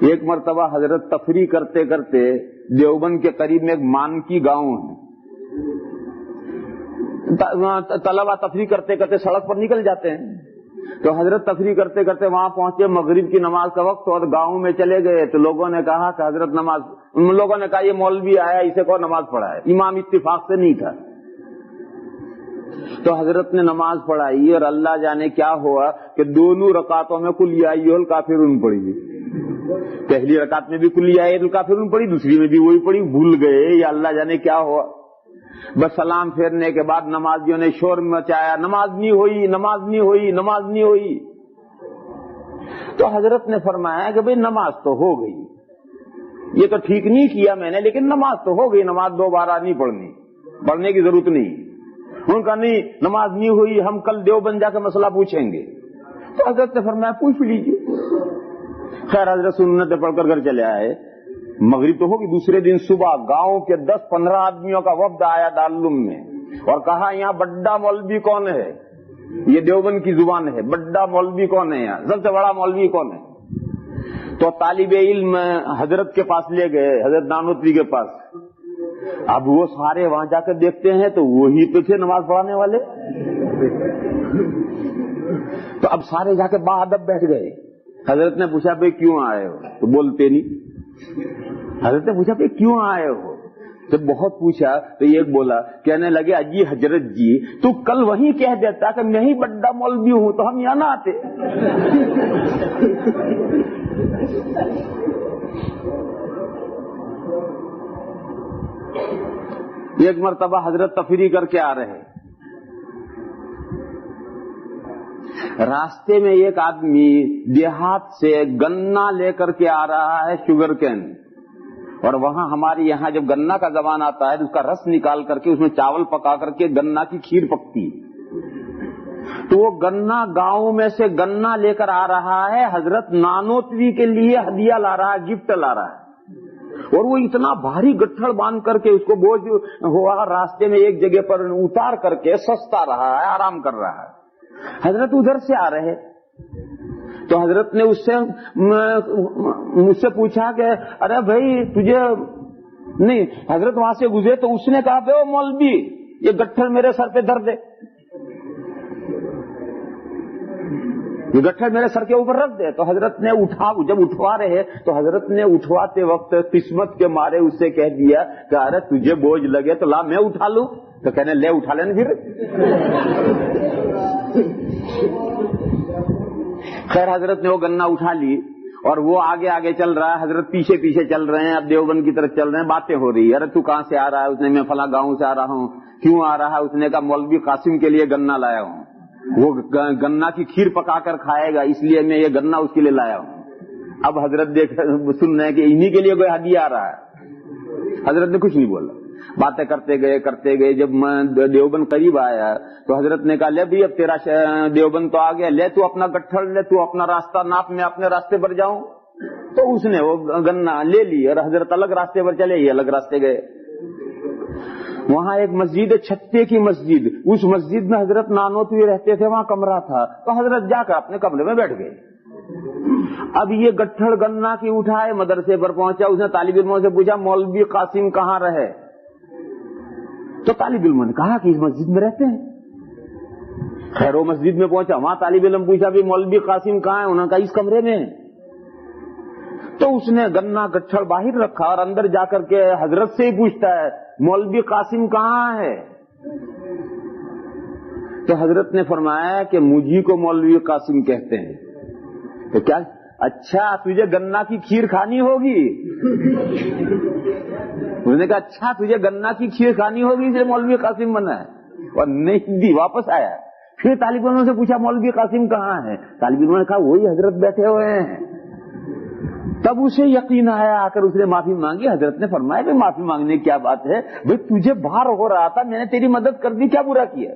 ایک مرتبہ حضرت تفریح کرتے کرتے دیوبند کے قریب میں ایک مانکی گاؤں ہے، طلبہ تفریح کرتے کرتے سڑک پر نکل جاتے ہیں، تو حضرت تفریح کرتے کرتے وہاں پہنچے، مغرب کی نماز کا وقت اور گاؤں میں چلے گئے، تو لوگوں نے کہا کہ حضرت نماز، ان لوگوں نے کہا یہ مولوی آیا اسے کو نماز پڑھائے، امام اتفاق سے نہیں تھا، تو حضرت نے نماز پڑھائی اور اللہ جانے کیا ہوا کہ دونوں رکعتوں میں قل یا ایھا الکافرون پڑھی، پہلی رکعت میں بھی قل یا ایھا الکافرون پڑھی، دوسری میں بھی وہی پڑھی، بھول گئے یا اللہ جانے کیا ہوا۔ بس سلام پھیرنے کے بعد نمازیوں نے شور مچایا، نماز نہیں ہوئی، نماز نہیں ہوئی، نماز نہیں ہوئی۔ تو حضرت نے فرمایا کہ بھئی نماز تو ہو گئی، یہ تو ٹھیک نہیں کیا میں نے، لیکن نماز تو ہو گئی، نماز دوبارہ نہیں پڑھنی، پڑھنے کی ضرورت نہیں۔ ان کا نہیں، نماز نہیں ہوئی، ہم کل دیوبند جا کے مسئلہ پوچھیں گے۔ تو حضرت نے فرمایا پوچھ لیجیے۔ خیر حضرت سنتیں پڑھ کر گھر چلے آئے، مغرب تو ہوگی، دوسرے دن صبح گاؤں کے 10-15 آدمیوں کا وفد آیا دارالعلوم میں اور کہا یہاں بڑا مولوی کون ہے، یہ دیوبند کی زبان ہے، بڑا مولوی کون ہے، یہاں سب سے بڑا مولوی کون ہے؟ تو طالب علم حضرت کے پاس لے گئے، حضرت نانوتوی کے پاس۔ اب وہ سارے وہاں جا کر دیکھتے ہیں تو وہی تو تھے نماز پڑھانے والے، تو اب سارے جا کے باادب بیٹھ گئے۔ حضرت نے پوچھا بھائی کیوں آئے ہو، تو بولتے نہیں۔ حضرت نے پوچھا بھائی کیوں آئے ہو، تو بہت پوچھا تو ایک بولا، کہنے لگے اجی حضرت جی تو کل وہیں کہہ دیتا کہ میں ہی بڑا مولوی ہوں تو ہم یہاں نہ آتے۔ ایک مرتبہ حضرت تفریح کر کے آ رہے، راستے میں ایک آدمی دیہات سے گنا لے کر کے آ رہا ہے، شوگر کین، اور وہاں ہمارے یہاں جب گنا کا زبان آتا ہے تو اس کا رس نکال کر کے اس میں چاول پکا کر کے گنا کی کھیر پکتی، تو وہ گنا گاؤں میں سے گنا لے کر آ رہا ہے، حضرت نانوتوی کے لیے ہدیہ لا رہا ہے، گفٹ لا رہا ہے، اور وہ اتنا بھاری گٹھڑ باندھ کر کے اس کو بوجھ ہوا، راستے میں ایک جگہ پر اتار کر کے سستا رہا ہے، آرام کر رہا ہے۔ حضرت ادھر سے آ رہے تو حضرت نے مجھ سے پوچھا کہ ارے بھائی تجھے نہیں، حضرت وہاں سے گزرے تو اس نے کہا بے مولوی یہ گٹھڑ میرے سر پہ دھر دے، یہ گٹھڑ میرے سر کے اوپر رکھ دے۔ تو حضرت نے جب اٹھوا رہے تو حضرت نے اٹھواتے وقت قسمت کے مارے اس سے کہہ دیا کہ ارے تجھے بوجھ لگے تو لا میں اٹھا لوں، تو کہنے لے اٹھا لینا پھر۔ خیر حضرت نے وہ گنا اٹھا لی اور وہ آگے آگے چل رہا ہے، حضرت پیچھے پیچھے چل رہے ہیں، اب دیوبند کی طرف چل رہے ہیں، باتیں ہو رہی ہے، ارے تو کہاں سے آ رہا ہے، اس نے میں فلاں گاؤں سے آ رہا ہوں، کیوں آ رہا ہے، اس نے کہا مولوی قاسم کے لیے گنا لایا ہوں، وہ گنا کی کھیر پکا کر کھائے گا اس لیے میں یہ گنا اس کے لیے لایا ہوں۔ اب حضرت سن رہے ہیں کہ انہی کے لیے کوئی ہدیہ آ رہا ہے، حضرت نے کچھ نہیں بولا، باتیں کرتے گئے، جب میں دیوبند قریب آیا تو حضرت نے کہا لے بھی اب تیرا دیوبند تو آ گیا، لے تو اپنا گٹھڑ لے، تو اپنا راستہ ناپ، میں اپنے راستے پر جاؤں۔ تو اس نے وہ گنا لے لی اور حضرت الگ راستے پر چلے، یہ الگ راستے گئے۔ وہاں ایک مسجد ہے، چھتے کی مسجد، اس مسجد میں حضرت نانوتوی رہتے تھے، وہاں کمرہ تھا، تو حضرت جا کر اپنے کمرے میں بیٹھ گئے۔ اب یہ گٹھڑ گنا کی اٹھائے، مدرسے پر پہنچا، اس نے طالب علموں سے پوچھا مولوی قاسم کہاں رہے، تو طالب علموں نے کہا کہ اس مسجد میں رہتے ہیں۔ خیر وہ مسجد میں پہنچا، وہاں طالب علم پوچھا بھی مولوی قاسم کہاں ہے، انہوں نے کہا اس کمرے میں۔ تو اس نے گنا گٹھڑ باہر رکھا اور اندر جا کر کے حضرت سے ہی پوچھتا ہے مولوی قاسم کہاں ہے، تو حضرت نے فرمایا کہ مجھی کو مولوی قاسم کہتے ہیں۔ تو کیا اچھا تجھے گنا کی کھیر کھانی ہوگی، اس نے کہا اچھا تجھے گنا کی کھیر کھانی ہوگی اس لیے مولوی قاسم بنا ہے، اور نہیں دی، واپس آیا۔ پھر طالب علموں سے پوچھا مولوی قاسم کہاں ہے، طالب علموں نے کہا وہی حضرت بیٹھے ہوئے ہیں۔ تب اسے یقین آیا، آ کر اس نے معافی مانگی۔ حضرت نے فرمایا کہ معافی مانگنے کی کیا بات ہے، بھئی تجھے بھار ہو رہا تھا، میں نے تیری مدد کر دی، کیا برا کیا۔